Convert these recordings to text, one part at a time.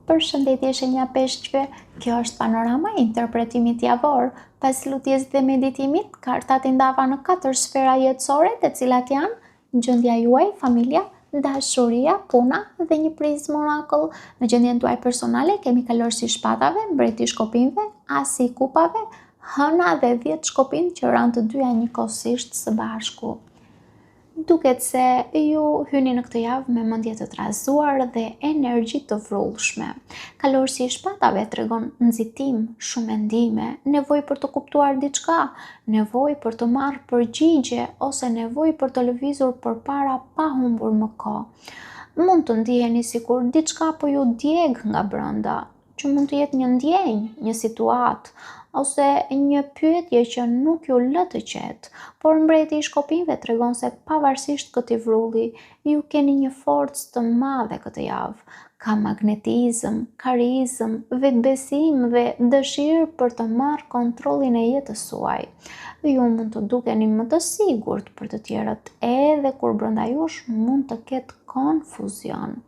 Përshëndetje shenja peshqve, kjo është panorama e interpretimit javor. Pas lutjes dhe meditimit, kartat i ndava në 4 sfera jetësore, të cilat janë gjendja juaj, familja, dashuria, puna dhe një prizmë orakull. Në gjendjen tuaj personale kemi kalorësi i shpatave, mbreti i shkopinjve, asi i kupave, hëna dhe 10 shkopinj që ranë të dyja njëkohësisht së bashku. Duket se ju hyni në këtë javë me mendje të trazuar dhe energji të vrullshme. Kalorësi i shpatave tregon nxitim, shumë mendime, nevojë për të kuptuar diçka, nevojë për të marrë përgjigje ose nevojë për të lëvizur përpara pa humbur më kohë. Mund të ndiheni sikur diçka po ju djeg nga brenda, që mund të jetë një ndjenjë, një situatë, ose një pyetje që nuk ju lë të qetë, por mbreti i shkopinjve tregon se pavarësisht këtij vrulli, ju keni një forcë të madhe këtë javë, ka magnetizëm, karizëm, vetbesim dhe dëshirë për të marrë kontrollin e jetës suaj. Ju mund të dukeni më të sigurt për të tjerët, edhe kur brenda jush mund të ketë konfuzion.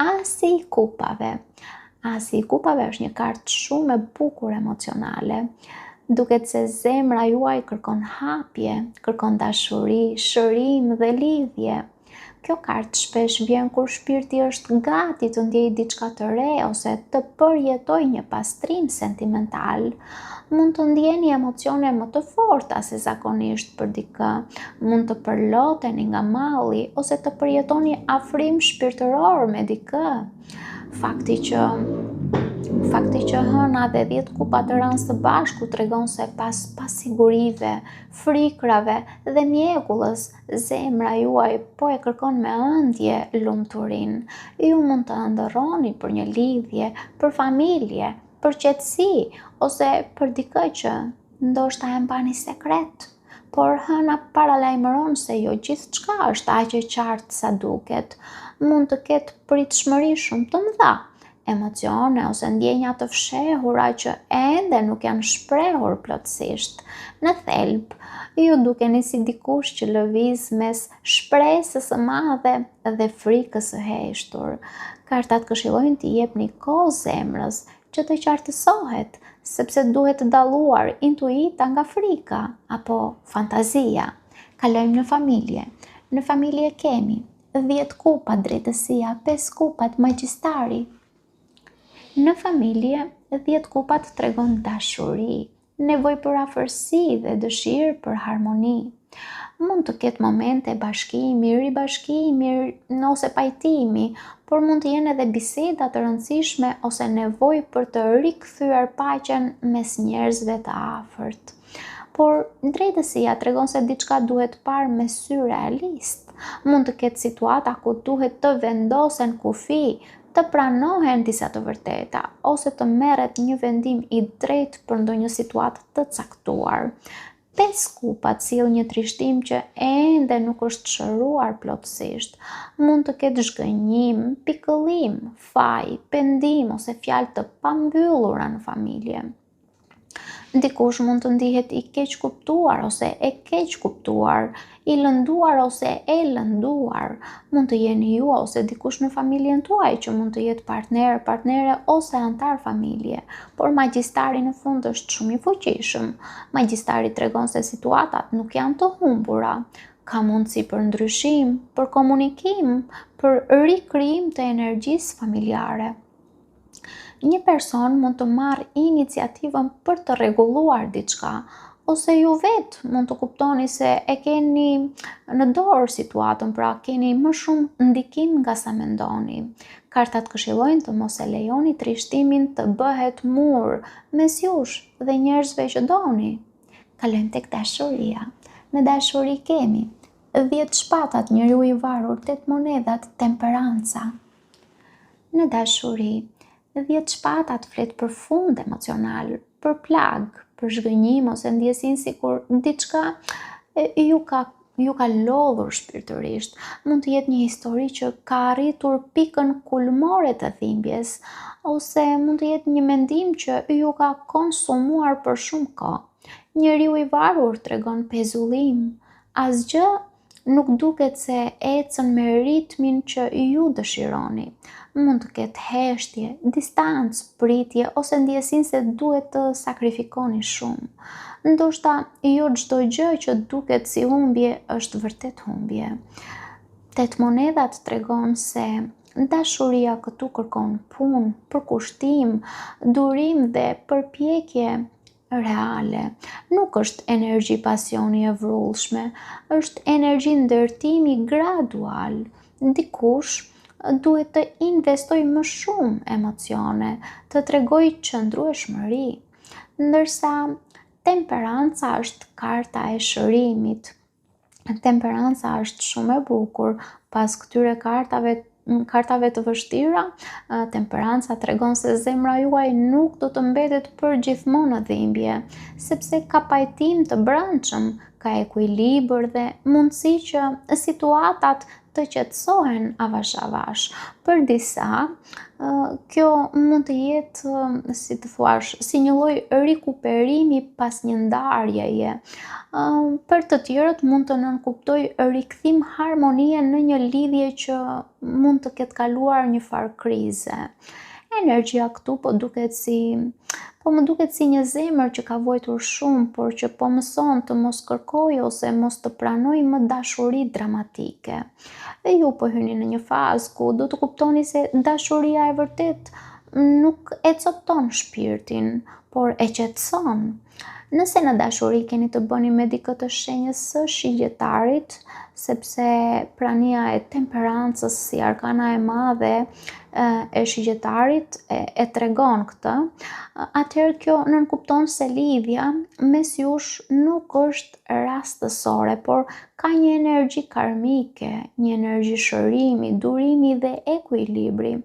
Asi i kupave. Asi i kupave është një kartë shumë e bukur emocionale. Duket se zemra juaj kërkon hapje, kërkon dashuri, shërim dhe lidhje. Kjo kartë shpesh vjen kur shpirti është gati të ndjejë diçka të re ose të përjetojë një pastrim sentimental. Mund të ndjeni emocione më të forta se zakonisht për dikë, mund të përloteni nga malli ose të përjetoni afrim shpirtëror me dikë. Fakti që hëna dhe 10 kupa të ranë së bashku tregon se pas pasigurive, frikrave dhe mjekullës, zemra juaj po e kërkon me ëndje lumturinë. Ju mund të ëndërroni për një lidhje, për familje, për qetësi ose për dikë që ndoshta e mbani sekret. Por hëna paralajmëron se jo gjithçka është aq e qartë sa duket. Mund të ketë pritshmëri shumë të mëdha, emocione ose ndjenja të fshehura që ende nuk janë shprehur plotësisht. Në thelb, ju dukeni si dikush që lëviz mes shpresës së madhe dhe frikës së heshtur. Kartat këshillojnë t'i jepni kohë zemrës që të qartësohet, sepse duhet të dalluar intuita nga frika apo fantazia. Kalojmë në familje. Në familje kemi 10 kupa drejtësia, 5 kupat magjistari. Në familje, 10 kupat tregon dashuri, nevojë për afërsi dhe dëshirë për harmoni. Mund të ketë momente bashkimi, ribashkimi ose pajtimi, por mund të jenë edhe biseda të rëndësishme ose nevojë për të rikthyer paqen mes njerëzve të afërt. Por drejtësia tregon se diçka duhet parë me sy realist. Mund të ketë situata ku duhet të vendosen kufi, të pranohen disa të vërteta, ose të merret një vendim i drejtë për ndonjë situatë të caktuar. 5 kupat sill një trishtim që ende nuk është shëruar plotësisht. Mund të ketë zhgënjim, pikëllim, faj, pendim ose fjalë të pambyllura në familje. Dikush mund të ndihet i keq kuptuar ose e keq kuptuar, i lënduar ose e lënduar. Mund të jeni ju ose dikush në familjen tuaj që mund të jetë partner, partnere ose antar familje, por magjistari në fund është shumë i fuqishëm. Magjistari tregon se situatat nuk janë të humbura. Ka mundësi për ndryshim, për komunikim, për rikrijim të energjisë familjare. Një person mund të marrë iniciativën për të rregulluar diçka, ose ju vetë mund të kuptoni se e keni në dorë situatën, pra keni më shumë ndikim nga sa mendoni. Kartat këshillojnë të mos e lejoni trishtimin të bëhet mur mes jush dhe njerëzve që doni. Kalojmë tek dashuria. Në dashuri kemi 10 shpatat, njeriu i varur, 8 monedhat, temperanca. Në dashuri, 10 shpatat flet për fund emocional, për plag, për zhgënjim ose ndjesin sikur diçka ju ka lodhur shpirtërisht. Mund të jetë një histori që ka arritur pikën kulmore të dhimbjes, ose mund të jetë një mendim që ju ka konsumuar për shumë kohë. Njeriu i varur tregon pezullim, asgjë nuk duket se ecën me ritmin që ju dëshironi. mund të ketë heshtje, distancë, pritje ose ndjesinë se duhet të sakrifikoni shumë. Ndoshta jo çdo gjë që duket si humbje është vërtet humbje. Tet monedat tregon se dashuria këtu kërkon punë, përkushtim, durim dhe përpjekje reale. Nuk është energji pasioni e vrullshme, është energji ndërtimi gradual. Dikush duhet të investoj më shumë emocione, të tregoj qëndrueshmëri, ndërsa temperanca është karta e shërimit. Temperanca është shumë e bukur, pas këtyre kartave të vështira, temperanca tregon se zemra juaj nuk do të mbetet përgjithmonë në dhimbje, sepse ka pajtim të brendshëm, ka ekuilibër dhe mundësi që situatat të qetësohen avash avash. Për disa, kjo mund të jetë, si të thuash, si një lloj rikuperimi pas një ndarjeje. Për të tjerët mund të nënkuptoj rikthim harmonie në një lidhje që mund të ketë kaluar një farë krize. Energjia këtu më duket si një zemër që ka vojtur shumë, por që po mëson të mos kërkoj ose mos të pranoj më dashuri dramatike. Dhe ju po hyni në një fazë ku do të kuptoni se dashuria e vërtet nuk e copton shpirtin, por e qetëson. Nëse në dashuri keni të bëni me dikë të shenjës së shigjetarit, sepse prania e temperancës si arkana e madhe e shigjetarit e tregon këtë, atëherë kjo nënkupton se lidhja mes jush nuk është rastësore, por ka një energji karmike, një energji shërimi, durimi dhe ekuilibri.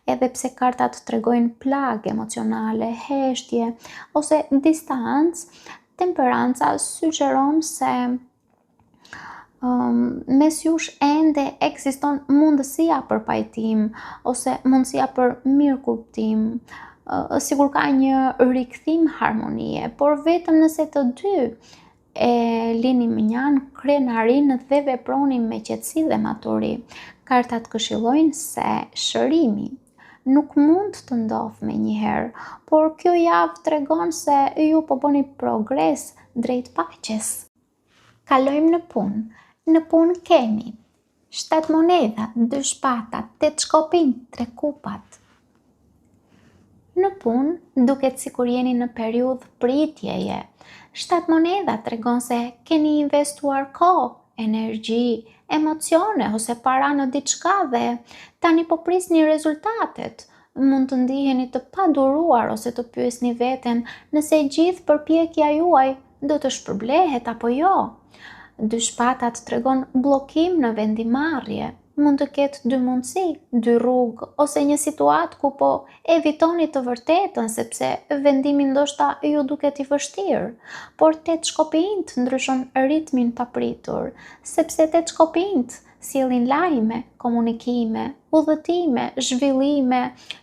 Edhe pse kartat tregojnë plagë emocionale, heshtje ose distancë, temperanca sugjeron se mes jush ende ekziston mundësia për pajtim ose mundësia për mirëkuptim, sigur ka një rikthim harmonie, por vetëm nëse të dy e lini mënjan, krenarinë dhe veproni me qetësi dhe maturi. Kartat këshillojnë se shërimi nuk mund të ndodhë menjëherë, por kjo javë tregon se ju po bëni progres drejt paqes. Kalojmë në punë. Në punë kemi 7 monedha, 2 shpatat, 8 shkopinj, 3 kupat. Në punë duket sikur jeni në periudhë pritjeje. 7 monedha tregon se keni investuar kohë, energji, emocione ose para në diçka dhe tani po prisni rezultatet. Mund të ndiheni të paduruar ose të pyesni veten nëse gjithë përpjekja juaj do të shpërblehet apo jo. 2 shpatat tregon bllokim në vendimarrje. Mund të ketë 2 mundësi, 2 rrugë ose një situatë ku po evitoni të vërtetën sepse vendimi ndoshta ju duket i vështirë. Por 8 shkopinjt ndryshon ritmin papritur, sepse 8 shkopinjt sjellin lajme, komunikime, udhëtime, zhvillime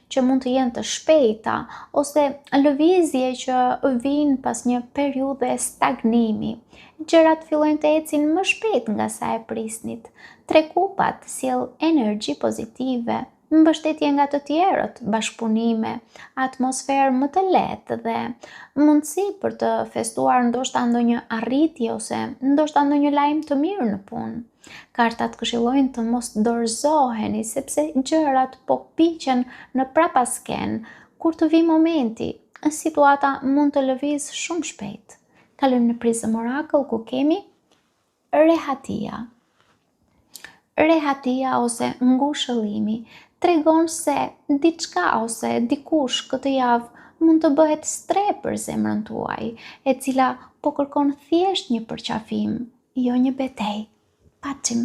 që mund të jenë të shpejta ose lëvizje që vijnë pas një periudhe stagnimi. Gjërat fillojnë të ecin më shpejt nga sa e prisnit. 3 kupat sjell energji pozitive, mbështetje nga të tjerët, bashkëpunime, atmosferë më të lehtë dhe mundësi për të festuar ndoshta ndonjë arritje ose ndoshta ndonjë lajm të mirë në punë. Kartat këshillojnë të mos dorëzoheni sepse gjërat po piqen në prapasken. Kur të vi momenti, situata mund të lëviz shumë shpejt. Kalojmë në prizëm orakull ku kemi rehatia. Rehatia ose ngushëllimi tregon se diçka ose dikush këtë javë mund të bëhet stre për zemrën tuaj, e cila po kërkon thjesht një përqafim, jo një betejë. Paçim.